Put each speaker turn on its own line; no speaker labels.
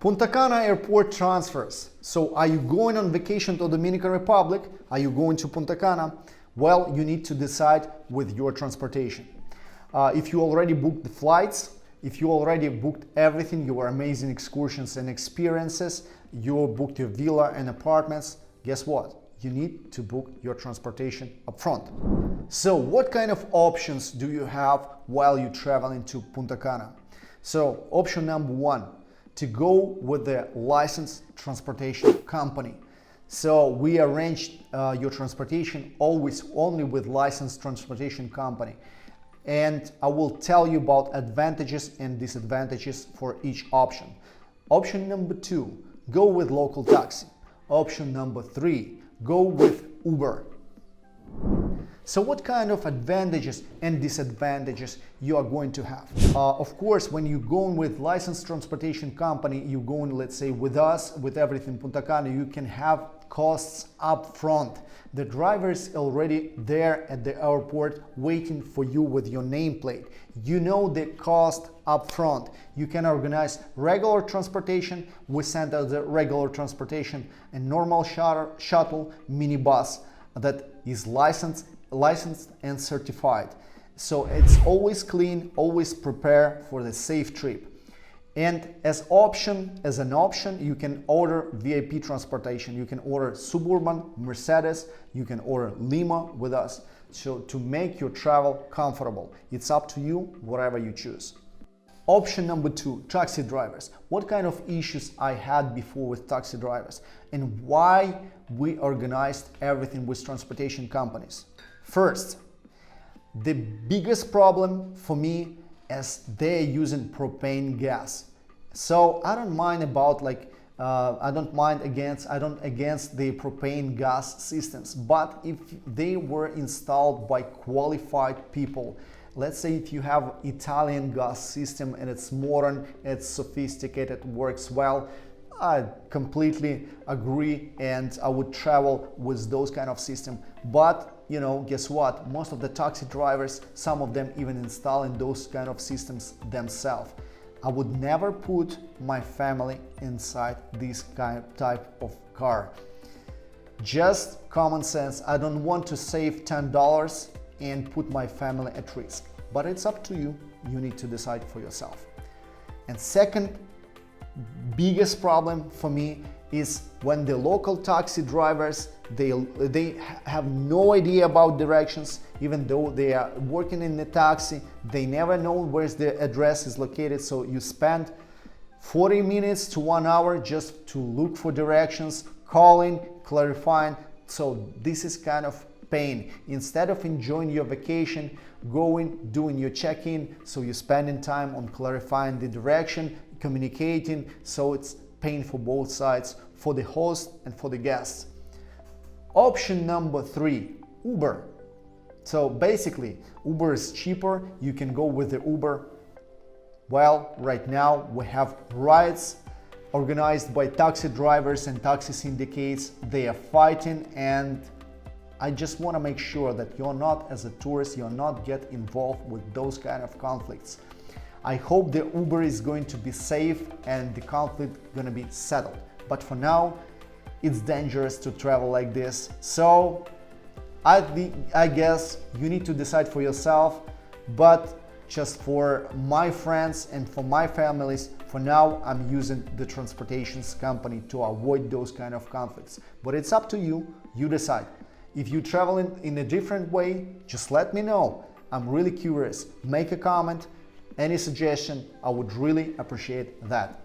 Punta Cana airport transfers. So are you going on vacation to Dominican Republic? Are you going to Punta Cana? Well, you need to decide with your transportation. If you already booked the flights, if you already booked everything, your amazing excursions and experiences, you booked your villa and apartments, guess what? You need to book your transportation upfront. So what kind of options do you have while you're traveling to Punta Cana? So option number one, to go with the licensed transportation company. So we arranged your transportation always only with licensed transportation company. And I will tell you about advantages and disadvantages for each option. Option number two, go with local taxi. Option number three, go with Uber. So what kind of advantages and disadvantages you are going to have? Of course, when you're going with licensed transportation company, you're going, let's say, with us, with everything Punta Cana, you can have costs up front. The driver is already there at the airport waiting for you with your nameplate. You know the cost up front. You can organize regular transportation. We send out the regular transportation, a normal shuttle minibus that is licensed and certified. So it's always clean, always prepare for the safe trip. And as an option, you can order VIP transportation. You can order Suburban, Mercedes, you can order Lima with us. So to make your travel comfortable, it's up to you, whatever you choose. Option number two, taxi drivers. What kind of issues I had before with taxi drivers and why we organized everything with transportation companies. First, the biggest problem for me is they're using propane gas. So I don't mind about I don't against the propane gas systems, but if they were installed by qualified people, let's say if you have Italian gas system and it's modern, it's sophisticated, works well, I completely agree and I would travel with those kind of system. But you know, guess what? Most of the taxi drivers, some of them even installing those kind of systems themselves. I would never put my family inside this type of car. Just common sense. I don't want to save $10 and put my family at risk. But it's up to you. You need to decide for yourself. And second biggest problem for me is when the local taxi drivers, they have no idea about directions. Even though they are working in the taxi, they never know where the address is located. So you spend 40 minutes to 1 hour just to look for directions, calling, clarifying. So this is kind of pain. Instead of enjoying your vacation, going, doing your check-in, so you're spending time on clarifying the direction, communicating, so it's pain for both sides, for the host and for the guests. Option number three, Uber. So basically, Uber is cheaper. You can go with the Uber. Well, right now we have rides organized by taxi drivers and taxi syndicates. They are fighting, and I just want to make sure that you're not, as a tourist, you're not get involved with those kind of conflicts. I hope the Uber is going to be safe and the conflict going to be settled. But for now, it's dangerous to travel like this. So I guess you need to decide for yourself. But just for my friends and for my families, for now, I'm using the transportations company to avoid those kind of conflicts. But it's up to you. You decide. If you travel in a different way, just let me know. I'm really curious. Make a comment. Any suggestion, I would really appreciate that.